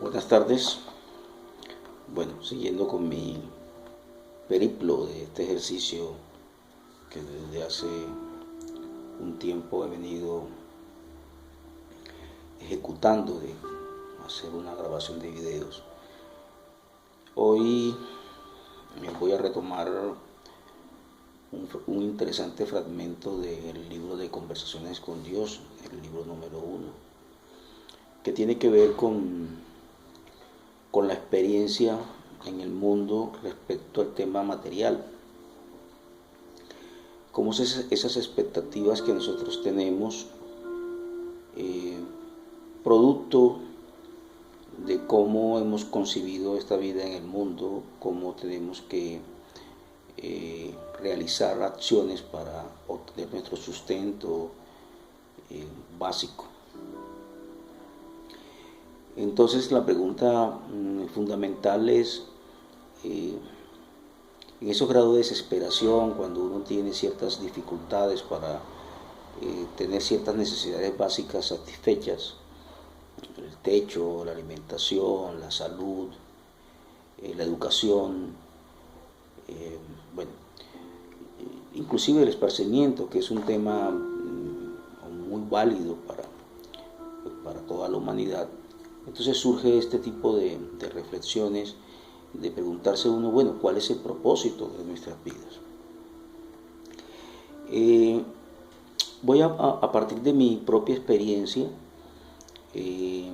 Buenas tardes. Bueno, siguiendo con mi periplo de este ejercicio que desde hace un tiempo he venido ejecutando de hacer una grabación de videos. Hoy voy a retomar un interesante fragmento del libro de Conversaciones con Dios, el libro número 1, que tiene que ver con la experiencia en el mundo respecto al tema material. Cómo esas expectativas que nosotros tenemos, producto de cómo hemos concebido esta vida en el mundo, cómo tenemos que realizar acciones para obtener nuestro sustento básico. Entonces la pregunta fundamental es, en esos grados de desesperación, cuando uno tiene ciertas dificultades para tener ciertas necesidades básicas satisfechas, el techo, la alimentación, la salud, la educación, bueno, inclusive el esparcimiento, que es un tema muy válido para toda la humanidad. Entonces surge este tipo de reflexiones, de preguntarse uno, bueno, ¿cuál es el propósito de nuestras vidas? Voy a partir de mi propia experiencia y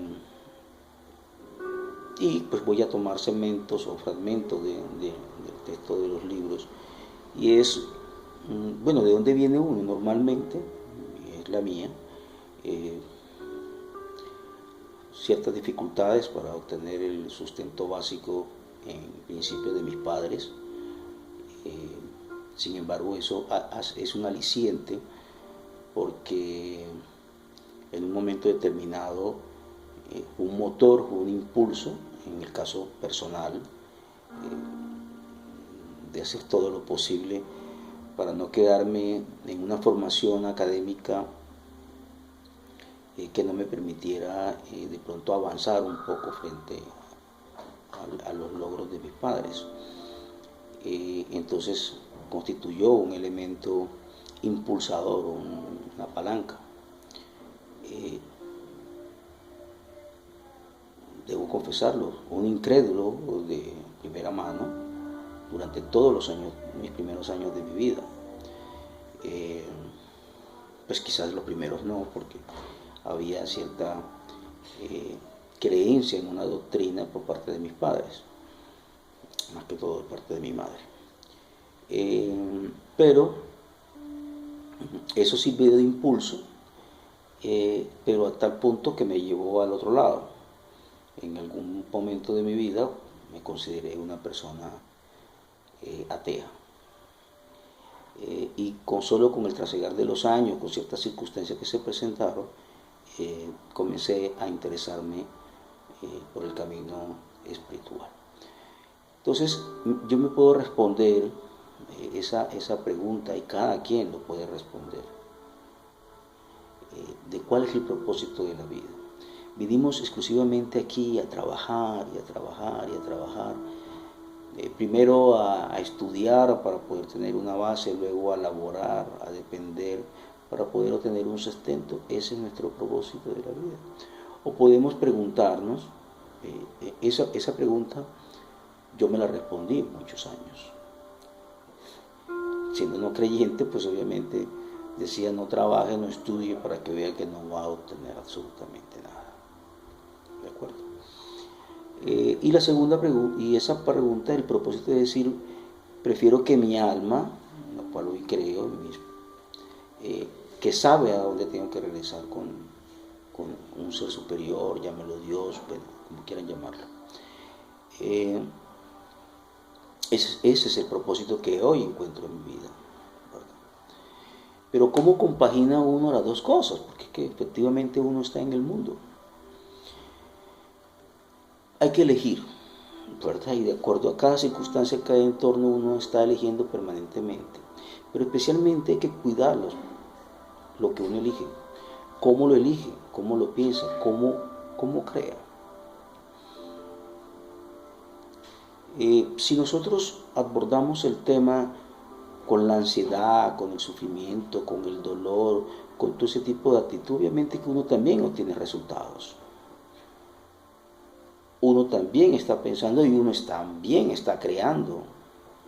pues voy a tomar segmentos o fragmentos del texto de los libros, y es, bueno, ¿de dónde viene uno? Normalmente, es la mía, ciertas dificultades para obtener el sustento básico, en principio de mis padres. Sin embargo, eso es un aliciente, porque en un momento determinado un motor, un impulso, en el caso personal, de hacer todo lo posible para no quedarme en una formación académica que no me permitiera de pronto avanzar un poco frente a los logros de mis padres. Entonces constituyó un elemento impulsador, una palanca. Debo confesarlo, un incrédulo de primera mano durante todos los años, mis primeros años de mi vida. Pues quizás los primeros no, porque había cierta creencia en una doctrina por parte de mis padres, más que todo por parte de mi madre. Pero eso sirvió de impulso, pero a tal punto que me llevó al otro lado. En algún momento de mi vida me consideré una persona atea. Y solo con el trasegar de los años, con ciertas circunstancias que se presentaron, comencé a interesarme por el camino espiritual. Entonces yo me puedo responder esa pregunta, y cada quien lo puede responder, de cuál es el propósito de la vida. Vinimos exclusivamente aquí a trabajar y a trabajar y a trabajar. Primero a estudiar para poder tener una base, luego a laborar, a depender para poder obtener un sustento. Ese es nuestro propósito de la vida. O podemos preguntarnos, esa pregunta yo me la respondí muchos años. Siendo no creyente, pues obviamente decía: no trabaje, no estudie, para que vea que no va a obtener absolutamente nada. ¿De acuerdo? Y la segunda pregunta, y esa pregunta, el propósito es decir, prefiero que mi alma, la cual hoy creo, que sabe a dónde tengo que regresar con un ser superior, llámelo Dios, bueno, como quieran llamarlo. Ese es el propósito que hoy encuentro en mi vida, ¿verdad? Pero ¿cómo compagina uno las dos cosas? Porque es que efectivamente uno está en el mundo. Hay que elegir, ¿verdad? Y de acuerdo a cada circunstancia, cada entorno, uno está eligiendo permanentemente. Pero especialmente hay que cuidar lo que uno elige. ¿Cómo lo elige? ¿Cómo lo piensa? ¿Cómo crea? Si nosotros abordamos el tema con la ansiedad, con el sufrimiento, con el dolor, con todo ese tipo de actitud, obviamente que uno también obtiene resultados. Uno también está pensando y uno también está creando.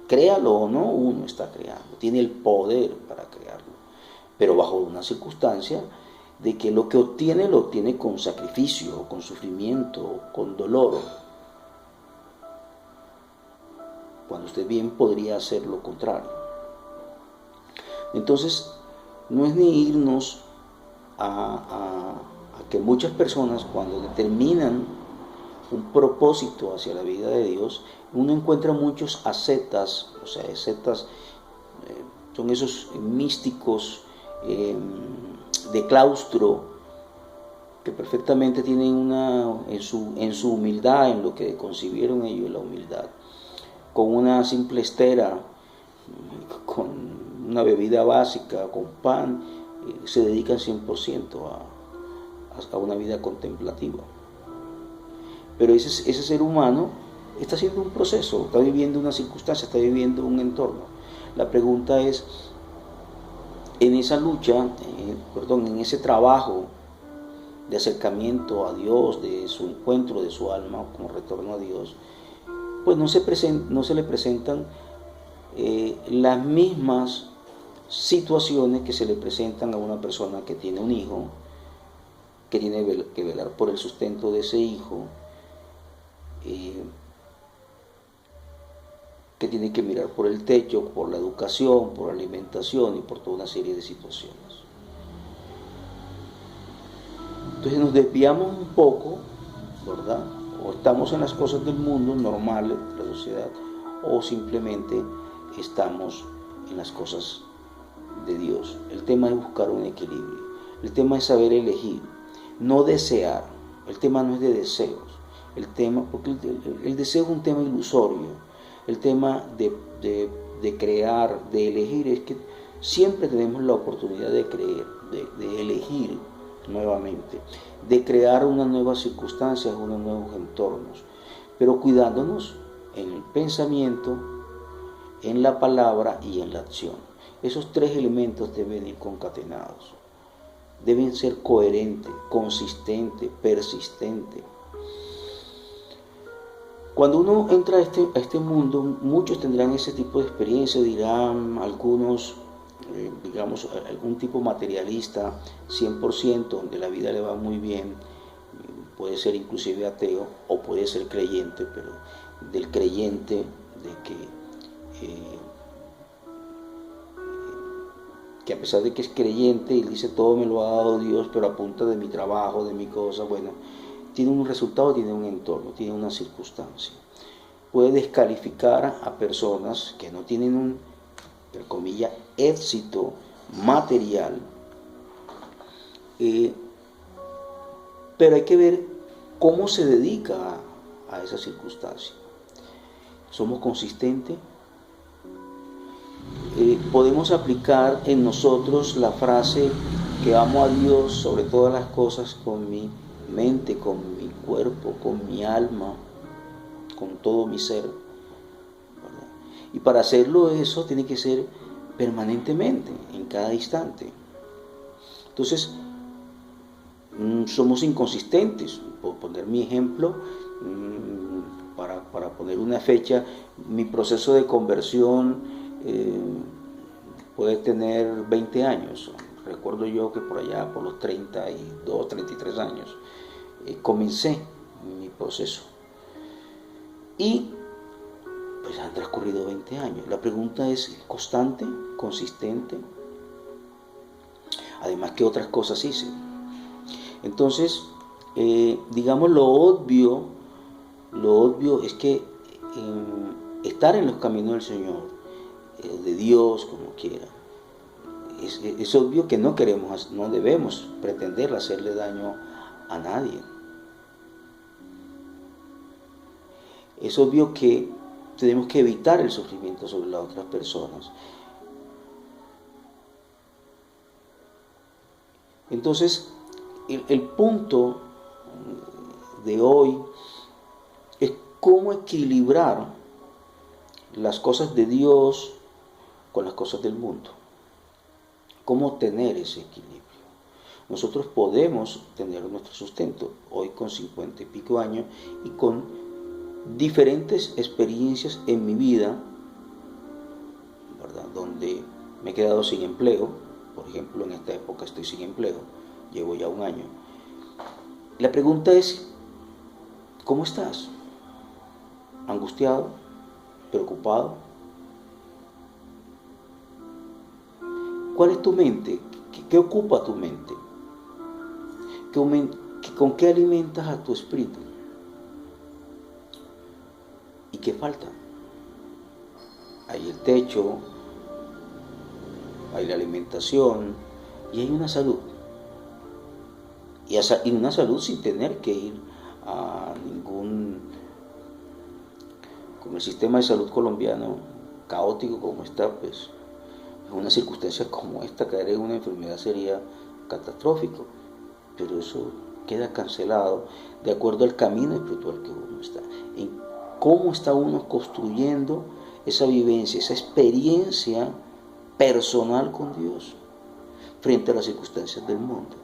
Créalo o no, uno está creando. Tiene el poder para crearlo. Pero bajo una circunstancia de que lo que obtiene lo obtiene con sacrificio, con sufrimiento, con dolor. Cuando usted bien podría hacer lo contrario. Entonces, no es ni irnos a que muchas personas cuando determinan un propósito hacia la vida de Dios, uno encuentra muchos ascetas, o sea, ascetas son esos místicos de claustro que perfectamente tienen en su humildad, en lo que concibieron ellos la humildad, con una simple estera, con una bebida básica, con pan, se dedican 100% a una vida contemplativa. Pero ese ser humano está haciendo un proceso, está viviendo una circunstancia, está viviendo un entorno. La pregunta es, en esa lucha, en ese trabajo de acercamiento a Dios, de su encuentro de su alma como retorno a Dios, pues no se le presentan las mismas situaciones que se le presentan a una persona que tiene un hijo, que tiene que velar por el sustento de ese hijo, que tiene que mirar por el techo, por la educación, por la alimentación y por toda una serie de situaciones. Entonces nos desviamos un poco, ¿verdad? O estamos en las cosas del mundo normales de la sociedad, o simplemente estamos en las cosas de Dios. El tema es buscar un equilibrio. El tema es saber elegir, no desear. El tema no es de deseos. Porque el deseo es un tema ilusorio. El tema de crear, de elegir, es que siempre tenemos la oportunidad de creer, de elegir nuevamente, de crear unas nuevas circunstancias, unos nuevos entornos, pero cuidándonos en el pensamiento, en la palabra y en la acción. Esos tres elementos deben ir concatenados, deben ser coherentes, consistentes, persistentes. Cuando uno entra a este mundo, muchos tendrán ese tipo de experiencia, dirán algunos, digamos, algún tipo materialista, 100%, donde la vida le va muy bien, puede ser inclusive ateo o puede ser creyente, pero del creyente que a pesar de que es creyente y dice todo me lo ha dado Dios, pero a punta de mi trabajo, de mi cosa, bueno, tiene un resultado, tiene un entorno, tiene una circunstancia. Puede descalificar a personas que no tienen un, entre comillas, éxito material, pero hay que ver cómo se dedica a esa circunstancia. ¿Somos consistentes? Podemos aplicar en nosotros la frase que amo a Dios sobre todas las cosas con mi mente, con mi cuerpo, con mi alma, con todo mi ser, ¿verdad? Y para hacerlo eso tiene que ser permanentemente, en cada instante. Entonces, somos inconsistentes. Por poner mi ejemplo, para poner una fecha, mi proceso de conversión puede tener 20 años. Recuerdo yo que por allá, por los 32, 33 años, comencé mi proceso. Y pues han transcurrido 20 años. La pregunta es, ¿constante? ¿Consistente? Además, ¿qué otras cosas hice? Entonces, digamos, lo obvio es que estar en los caminos del Señor, de Dios, como quiera, es obvio que no debemos pretender hacerle daño a nadie. Es obvio que tenemos que evitar el sufrimiento sobre las otras personas. Entonces, el punto de hoy es cómo equilibrar las cosas de Dios con las cosas del mundo. ¿Cómo tener ese equilibrio? Nosotros podemos tener nuestro sustento hoy con 50 y pico años y con diferentes experiencias en mi vida, ¿verdad? Donde me he quedado sin empleo. Por ejemplo, en esta época estoy sin empleo, llevo ya un año. La pregunta es, ¿cómo estás? ¿Angustiado? ¿Preocupado? ¿Cuál es tu mente? ¿Qué ocupa tu mente? ¿Con qué alimentas a tu espíritu? ¿Y qué falta? Hay el techo, hay la alimentación y hay una salud. Y una salud sin tener que ir a ningún... Con el sistema de salud colombiano caótico como está, pues en una circunstancia como esta, caer en una enfermedad sería catastrófico. Pero eso queda cancelado de acuerdo al camino espiritual que uno está. En cómo está uno construyendo esa vivencia, esa experiencia personal con Dios frente a las circunstancias del mundo.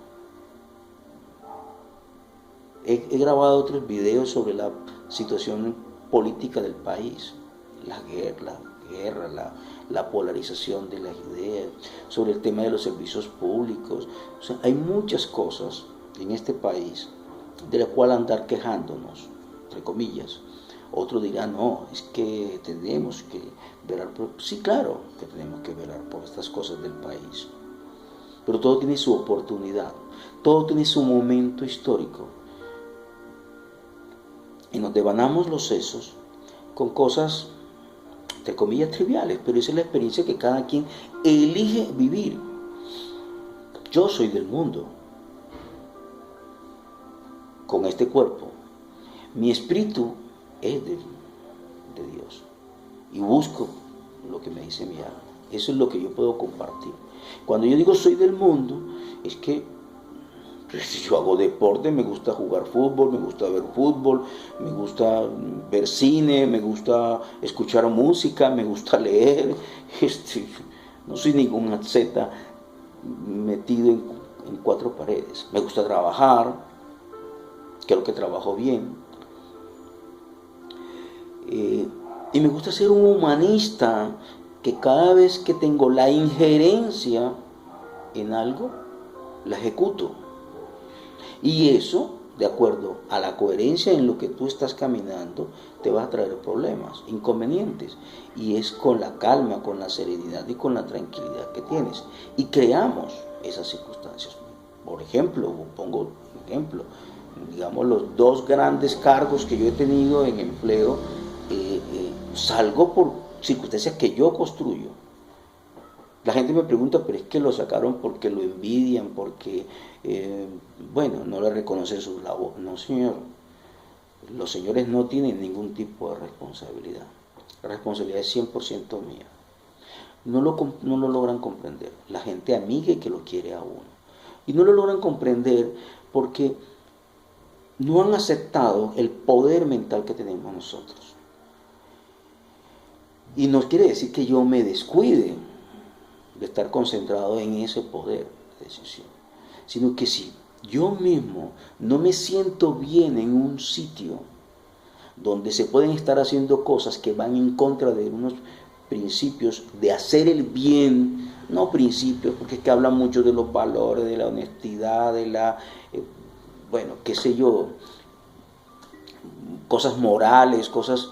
He grabado otros videos sobre la situación política del país, la guerra, la polarización de las ideas, sobre el tema de los servicios públicos. O sea, hay muchas cosas en este país de las cuales andar quejándonos, entre comillas. Otro dirá, no, es que tenemos que velar por... Sí, claro que tenemos que velar por estas cosas del país. Pero todo tiene su oportunidad, todo tiene su momento histórico. Y nos devanamos los sesos con cosas, entre comillas, triviales, pero esa es la experiencia que cada quien elige vivir. Yo soy del mundo, con este cuerpo. Mi espíritu es de Dios y busco lo que me dice mi alma. Eso es lo que yo puedo compartir. Cuando yo digo soy del mundo, es que yo hago deporte, me gusta jugar fútbol, me gusta ver fútbol, me gusta ver cine, me gusta escuchar música, me gusta leer. No soy ningún atleta metido en cuatro paredes. Me gusta trabajar, creo que trabajo bien. Y me gusta ser un humanista que cada vez que tengo la injerencia en algo, la ejecuto. Y eso, de acuerdo a la coherencia en lo que tú estás caminando, te va a traer problemas, inconvenientes. Y es con la calma, con la serenidad y con la tranquilidad que tienes. Y creamos esas circunstancias. Por ejemplo, pongo un ejemplo, digamos los dos grandes cargos que yo he tenido en empleo, salgo por circunstancias que yo construyo. La gente me pregunta, pero es que lo sacaron porque lo envidian, porque, no le reconocen su labor. No, señor. Los señores no tienen ningún tipo de responsabilidad. La responsabilidad es 100% mía. No lo logran comprender. La gente amiga que lo quiere a uno. Y no lo logran comprender porque no han aceptado el poder mental que tenemos nosotros. Y no quiere decir que yo me descuide de estar concentrado en ese poder de decisión, sino que si yo mismo no me siento bien en un sitio donde se pueden estar haciendo cosas que van en contra de unos principios de hacer el bien, no principios, porque es que hablan mucho de los valores, de la honestidad, de la, qué sé yo, cosas morales, cosas...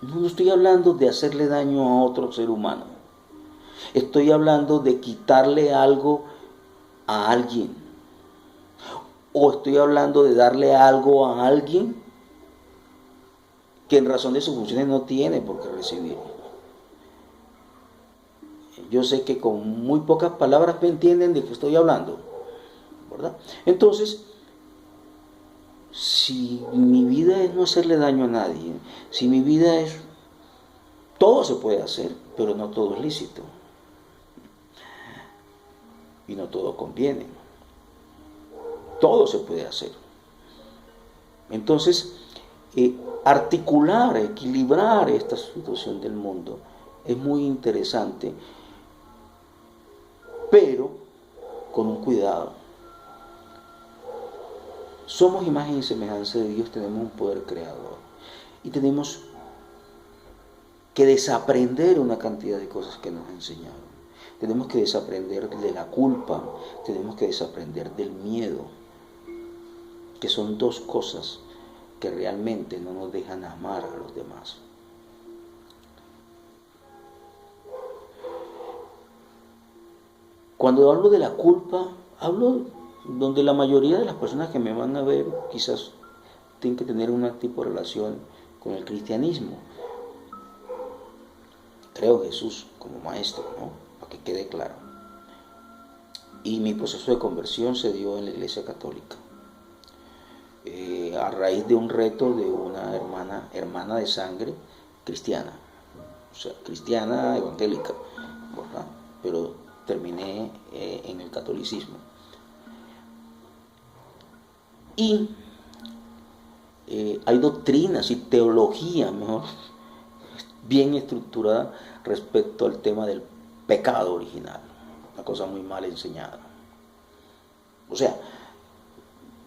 No estoy hablando de hacerle daño a otro ser humano. Estoy hablando de quitarle algo a alguien. O estoy hablando de darle algo a alguien que en razón de sus funciones no tiene por qué recibir. Yo sé que con muy pocas palabras me entienden de qué estoy hablando, ¿verdad? Entonces, si mi vida es no hacerle daño a nadie, si mi vida es... Todo se puede hacer, pero no todo es lícito. Y no todo conviene. Todo se puede hacer. Entonces, articular, equilibrar esta situación del mundo es muy interesante, pero con un cuidado. Somos imagen y semejanza de Dios, tenemos un poder creador y tenemos que desaprender una cantidad de cosas que nos enseñaron. Tenemos que desaprender de la culpa, tenemos que desaprender del miedo, que son dos cosas que realmente no nos dejan amar a los demás. Cuando hablo de la culpa, hablo donde la mayoría de las personas que me van a ver quizás tienen que tener un tipo de relación con el cristianismo. Creo en Jesús como maestro, ¿no? Para que quede claro. Y mi proceso de conversión se dio en la Iglesia Católica. A raíz de un reto de una hermana de sangre cristiana, o sea, cristiana evangélica, ¿verdad? Pero terminé en el catolicismo. Y hay doctrinas y teología, mejor, bien estructurada respecto al tema del pecado original, una cosa muy mal enseñada. O sea,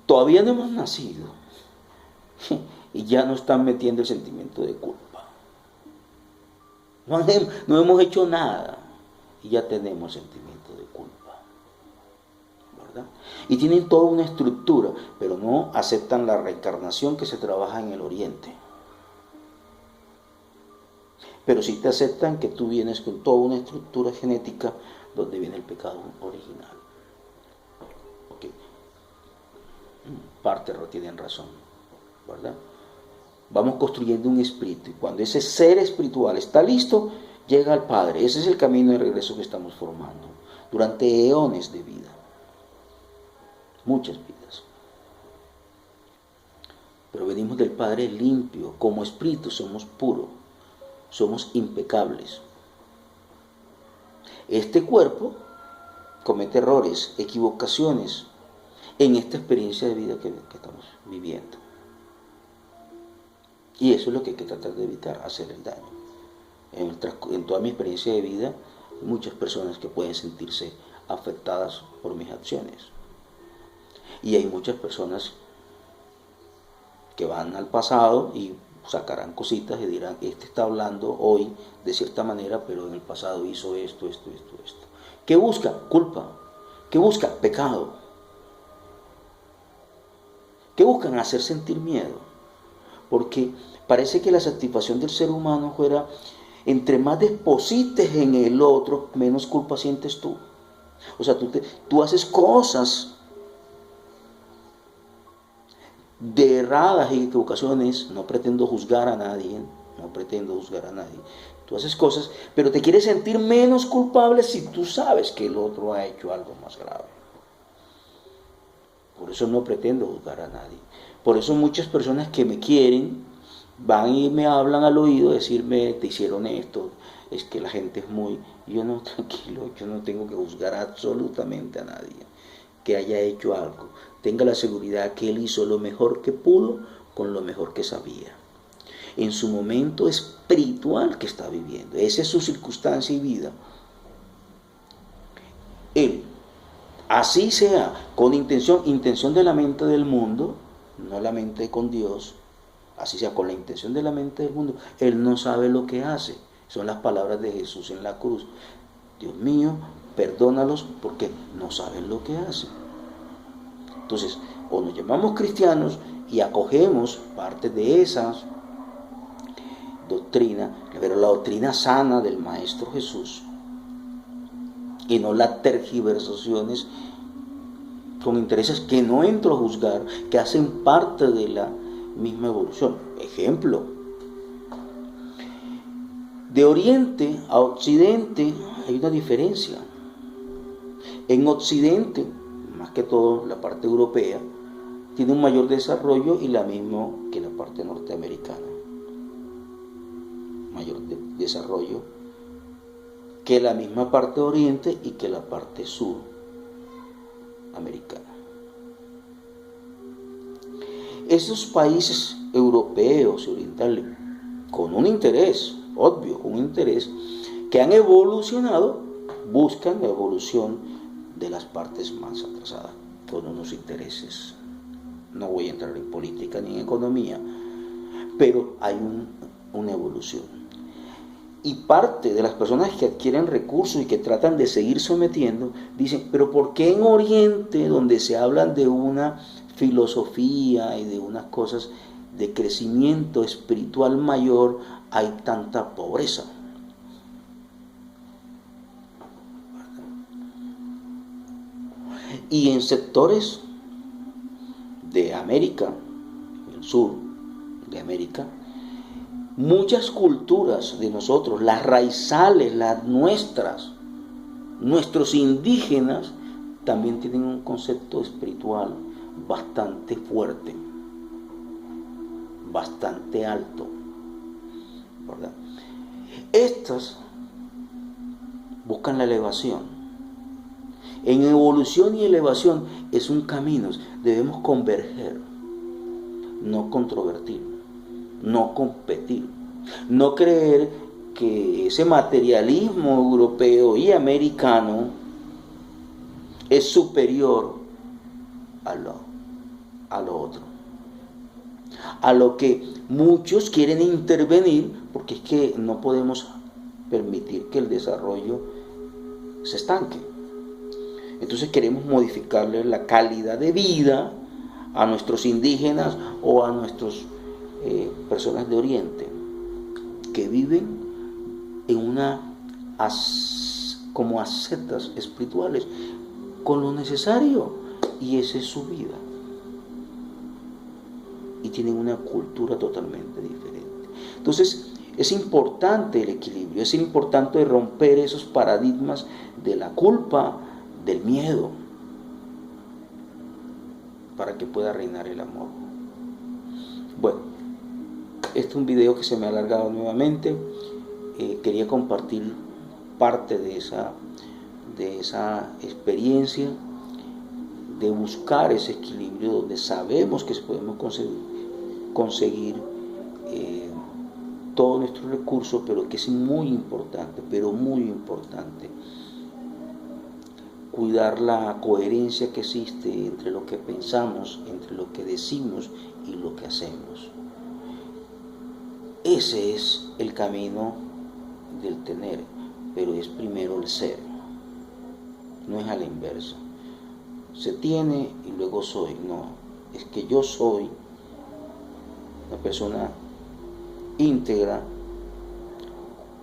todavía no hemos nacido y ya nos están metiendo el sentimiento de culpa. No hemos hecho nada y ya tenemos sentimiento de culpa, ¿verdad? Y tienen toda una estructura, pero no aceptan la reencarnación que se trabaja en el Oriente. Pero sí te aceptan que tú vienes con toda una estructura genética donde viene el pecado original. Okay. Parte tienen razón, ¿verdad? Vamos construyendo un espíritu y cuando ese ser espiritual está listo, llega al Padre. Ese es el camino de regreso que estamos formando durante eones de vida, muchas vidas. Pero venimos del Padre limpio, como espíritu somos puros, somos impecables. Este cuerpo comete errores, equivocaciones en esta experiencia de vida que estamos viviendo. Y eso es lo que hay que tratar de evitar, hacer el daño. En toda mi experiencia de vida, hay muchas personas que pueden sentirse afectadas por mis acciones. Y hay muchas personas que van al pasado y sacarán cositas y dirán, este está hablando hoy de cierta manera, pero en el pasado hizo esto. ¿Qué busca? Culpa. ¿Qué busca? Pecado. ¿Qué buscan? Hacer sentir miedo. Porque parece que la satisfacción del ser humano fuera, entre más deposites en el otro, menos culpa sientes tú. O sea, tú haces cosas de erradas y equivocaciones. No pretendo juzgar a nadie. Tú haces cosas, pero te quieres sentir menos culpable si tú sabes que el otro ha hecho algo más grave. Por eso no pretendo juzgar a nadie. Por eso muchas personas que me quieren van y me hablan al oído, decirme, te hicieron esto, es que la gente es muy... Yo no, tranquilo, yo no tengo que juzgar absolutamente a nadie que haya hecho algo. Tenga la seguridad que él hizo lo mejor que pudo con lo mejor que sabía. En su momento espiritual que está viviendo. Esa es su circunstancia y vida. Él, así sea, con intención de la mente del mundo, no la mente con Dios, así sea con la intención de la mente del mundo, él no sabe lo que hace. Son las palabras de Jesús en la cruz. Dios mío, perdónalos porque no saben lo que hacen. Entonces, o nos llamamos cristianos y acogemos parte de esas doctrinas, pero la doctrina sana del Maestro Jesús, y no las tergiversaciones con intereses que no entro a juzgar, que hacen parte de la misma evolución. Ejemplo, de Oriente a Occidente hay una diferencia. En Occidente, más que todo la parte europea, tiene un mayor desarrollo y la misma que la parte norteamericana. Mayor desarrollo que la misma parte de Oriente y que la parte sur americana. esos países europeos y orientales, con un interés, obvio, con un interés, que han evolucionado, buscan la evolución de las partes más atrasadas, con unos intereses. No voy a entrar en política ni en economía, pero hay una evolución. Y parte de las personas que adquieren recursos y que tratan de seguir sometiendo, dicen, pero ¿por qué en Oriente, donde se hablan de una filosofía y de unas cosas de crecimiento espiritual mayor, hay tanta pobreza? Y en sectores de América, el sur de América, muchas culturas de nosotros, las raizales, las nuestras, nuestros indígenas, también tienen un concepto espiritual bastante fuerte, bastante alto, ¿verdad? Estas buscan la elevación. En evolución y elevación es un camino, debemos converger, no controvertir, no competir, no creer que ese materialismo europeo y americano es superior a lo otro, a lo que muchos quieren intervenir, porque es que no podemos permitir que el desarrollo se estanque. Entonces queremos modificarle la calidad de vida a nuestros indígenas o a nuestras personas de Oriente que viven en como ascetas espirituales con lo necesario, y esa es su vida, y tienen una cultura totalmente diferente. Entonces es importante el equilibrio, es importante romper esos paradigmas de la culpa, del miedo, para que pueda reinar el amor. Bueno, este es un video que se me ha alargado nuevamente. Quería compartir parte de esa experiencia de buscar ese equilibrio donde sabemos que podemos conseguir todos nuestros recursos, pero que es muy importante, cuidar la coherencia que existe entre lo que pensamos, entre lo que decimos y lo que hacemos. Ese es el camino del tener, pero es primero el ser, no es a la inversa. Se tiene y luego soy, no, es que yo soy una persona íntegra,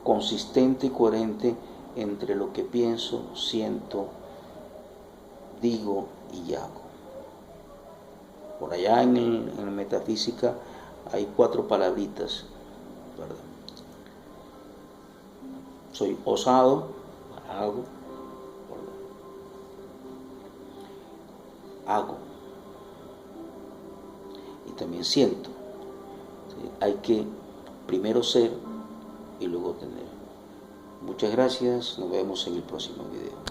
consistente y coherente entre lo que pienso, siento, digo y hago. Por allá en la metafísica hay 4 palabritas, ¿verdad? Soy osado, hago, y también siento. Hay que primero ser y luego tener. Muchas gracias, nos vemos en el próximo video.